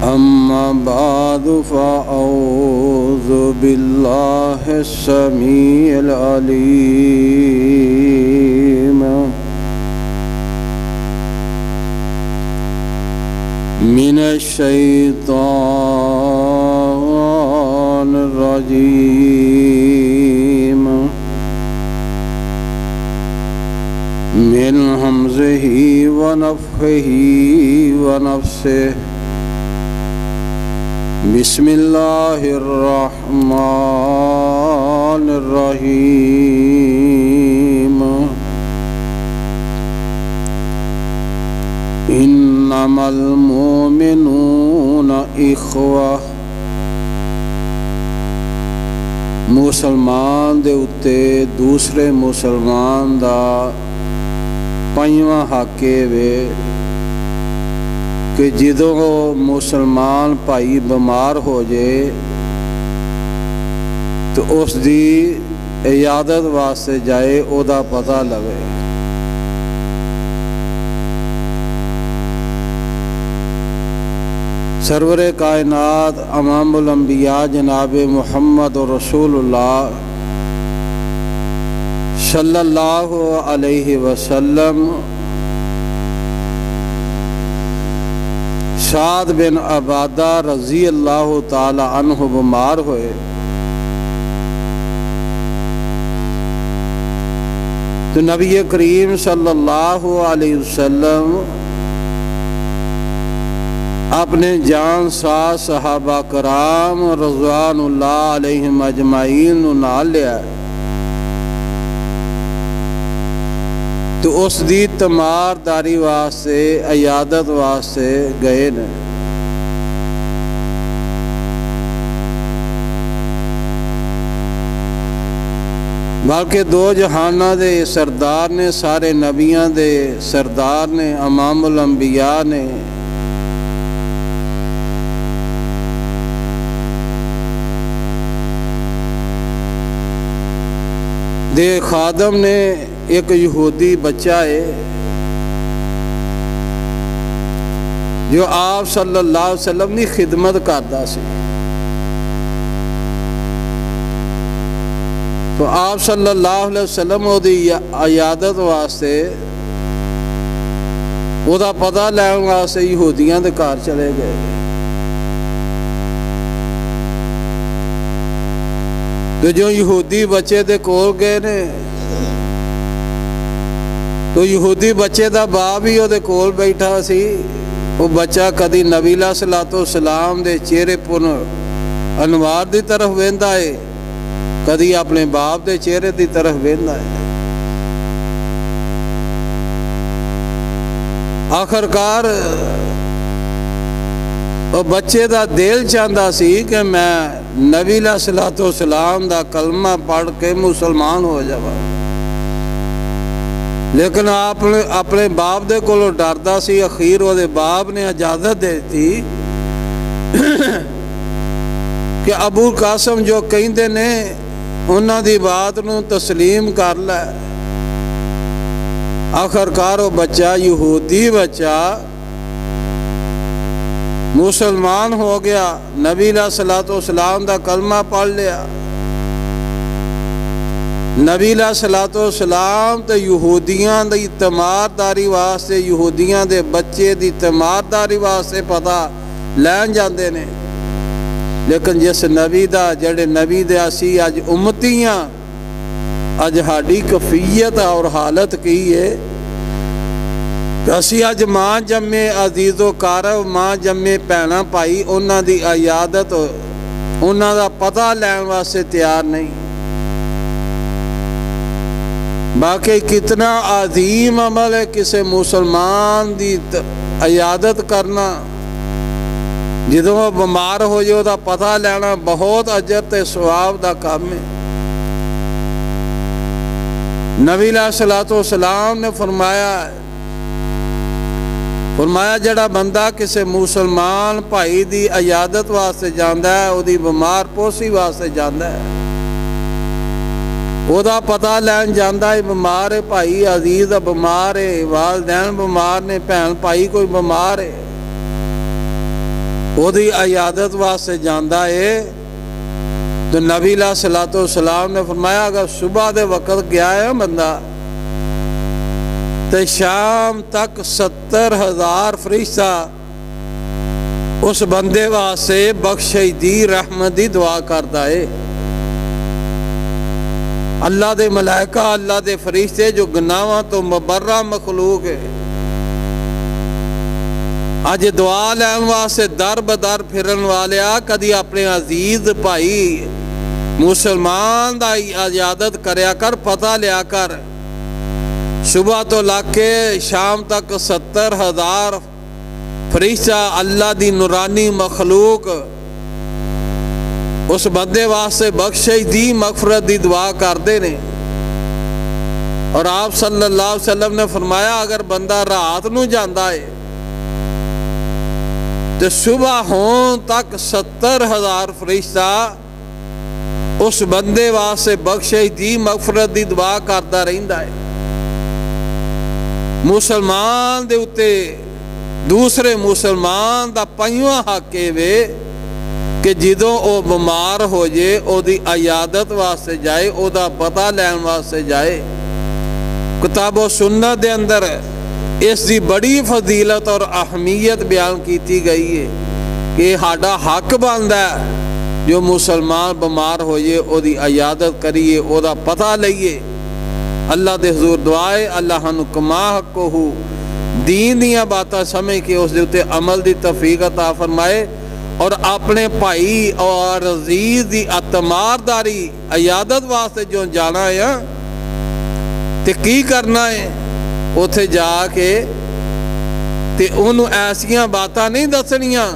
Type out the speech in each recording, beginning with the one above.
أما بعد فأعوذ بالله السميع العليم من الشيطان الرجيم من همزه ونفخه ونفسه بسم الله الرحمن الرحيم إنما المؤمنون إخوة مسلمان دے اتے دوسرے مسلمان دا پنجواں حق وے کہ جدوں مسلمان بھائی بیمار ہو جائے تو اس دی عیادت واسطے جائے او دا پتہ لگے۔ سرور کائنات امام الانبیاء جناب محمد رسول اللہ صلی اللہ علیہ وسلم سعد بن عبادہ رضی اللہ تعالی عنہ بیمار ہوئے تو نبی کریم صلی اللہ علیہ وسلم اپنے جان ساز صحابہ کرام رضوان اللہ علیہم اجمعین نال لیا تو اس دی تمار داری واسطے عیادت واسطے گئے نے۔ بلکہ دو جہانہ دے سردار نے، سارے نبیاں دے سردار نے، امام الانبیاء نے دے خادم نے ایک یہودی بچہ ہے جو آپ صلی اللہ علیہ وسلم کی خدمت کرتا سی، تو آپ صلی اللہ علیہ وسلم وہ دی عیادت واسطے وہ دا پتہ لین واسطے یہودیاں دے گھر چلے گئے۔ تو جو یہودی بچے دے کول گئے نے تو یہودی بچے دا باپ ہی وہ دے کول بیٹھا سی، وہ بچہ کدی نبی علیہ السلام دے چہرے پر انوار دی طرف ویندا ہے، کدی اپنے باپ دے چہرے دی طرف ویندا ہے۔ آخرکار وہ بچے دا دل چاہتا سی کہ میں نبی علیہ السلام دا کلمہ پڑھ کے مسلمان ہو جاواں، لیکن اپنے باپ دے کولوں ڈردا سی۔ اخیر وہ دے باپ نے اجازت دیتی کہ ابو قاسم جو کہندے نے انہاں دی بات نو تسلیم کر لے۔ آخرکار وہ بچہ یہودی بچہ مسلمان ہو گیا، نبی علیہ السلام دا کلمہ پڑھ لیا۔ نبی علیہ السلام تے یہودیاں دی تمارداری واسطے، یہودیاں دے بچے دی تمارداری واسطے پتہ لین جاندے نے، لیکن جس نبی دا جڑے نبی دے اسی اج امتیاں اج ہاڈی کفیت اور حالت کی ہے کہ اسی اج ماں جمے عزیز و کارو، ماں جمے بھیڑاں بھائی، انہاں دی عیادت انہاں دا پتہ لین واسطے تیار نہیں۔ باقی کتنا عظیم عمل ہے کسی مسلمان دی عیادت کرنا، جدوں وہ بیمار ہو جائے دا پتہ لینا بہت اجر تے ثواب دا کام ہے۔ نبی علیہ السلام نے فرمایا جڑا بندہ کسی مسلمان بھائی دی عیادت واسطے جاندا ہے، او دی بیمار پوسی واسطے جاندا ہے، او دا پتہ لین جاندا ہے بیمار ہے بھائی عزیز بیمار ہے، والدین بیمار نے، بھین بھائی کوئی بیمار ہے، وہ دی عیادت واسطے جاندہ ہے تو نبی علیہ السلام نے فرمایا اگر صبح دے وقت گیا ہے بندہ تو شام تک 70,000 فرشتہ اس بندے واسطے بخشش دی رحمت دی دعا کرتا ہے۔ اللہ دے ملائکہ اللہ دے فرشتے جو گناہاں تو مبرہ مخلوق ہے، آج دعا لین واسطے در بدر پھرن والے کدی اپنے عزیز بھائی مسلمان دا عیادت کریا کر، پتہ لیا کر۔ صبح تو لگ کے شام تک 70,000 فرشتہ اللہ دی نورانی مخلوق اس بندے واسطے بخشش دی مغفرت دی دعا کردے نے۔ اور آپ صلی اللہ علیہ وسلم نے فرمایا اگر بندہ رات نو جاندہ ہے تو صبح ہون تک 70,000 فرشتہ اس بندے واسطے بخشش دی مغفرت دی دعا کرتا رہندا ہے۔ مسلمان دے اتے دوسرے مسلمان دا پنجواں حق ہے کہ جدوں او بیمار ہو جائے او دی عیادت واسطے جائے، او دا پتہ لین واسطے جائے۔ کتاب و سنت دے اندر اس دی بڑی فضیلت اور اہمیت بیان کیتی گئی ہے کہ ہاڈا حق بندا ہے جو مسلمان بیمار ہو جائے او دی عیادت کریے، او دا پتہ لئیے۔ اللہ دے حضور دعائے اللہ ہنو کما حق ہو دین دیاں باتاں سمجھ کے اس دے اتے عمل دی توفیق عطا فرمائے، اور اپنے بھائی اور عزیز دی اعتمادداری عیادت واسطے جو جانا ہے تے کی کرنا ہے اتھے جا کے تے انہوں ایسیاں باتاں نہیں دسنیاں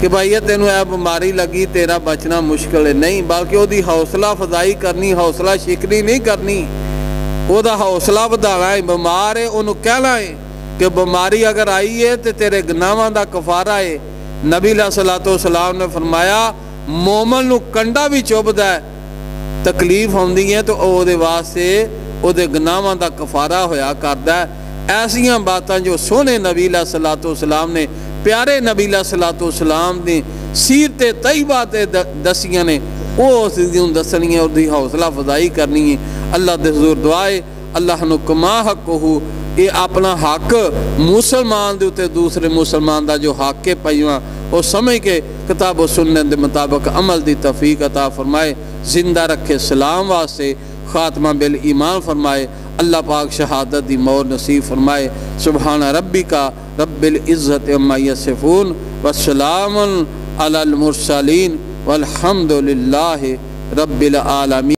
کہ بھائی یہ تینوں اے بیماری لگی تیرا بچنا مشکل ہے، نہیں، بلکہ وہ دی حوصلہ فضائی کرنی، حوصلہ شکنی نہیں کرنی، وہ دا حوصلہ بدانا ہے۔ بیمار ہے انہوں کہنا ہے کہ بیماری اگر آئی ہے تو تیرے گناہاں دا کفارہ ہے۔ نبی علیہ السلام نے فرمایا مومن نو کنڈا بھی چوبدا ہے، تکلیف ہوندی ہے تو او دے واسطے او دے گناہاں دا کفارہ ہویا کردا ہے۔ ایسیاں باتاں جو سونے نبی علیہ السلام نے، پیارے نبی علیہ السلام نے سیرت طیبہ تے دسیاں نے، او اس دیوں دسنیاں اور دی حوصلہ فضائی کرنی ہے۔ اللہ دے حضور دعائے اللہ نو کما حق ہو یہ اپنا حق مسلمان دے اتے دوسرے مسلمان دا جو حق کے پہیواں وہ سمجھ کے کتاب و سنت دے مطابق عمل دی توفیق عطا فرمائے، زندہ رکھے سلام واسطے، خاتمہ بالایمان فرمائے، اللہ پاک شہادت دی مور نصیب فرمائے۔ سبحان ربک رب العزت عما یصفون والسلام علی المرسلین والحمد للہ رب العالمین۔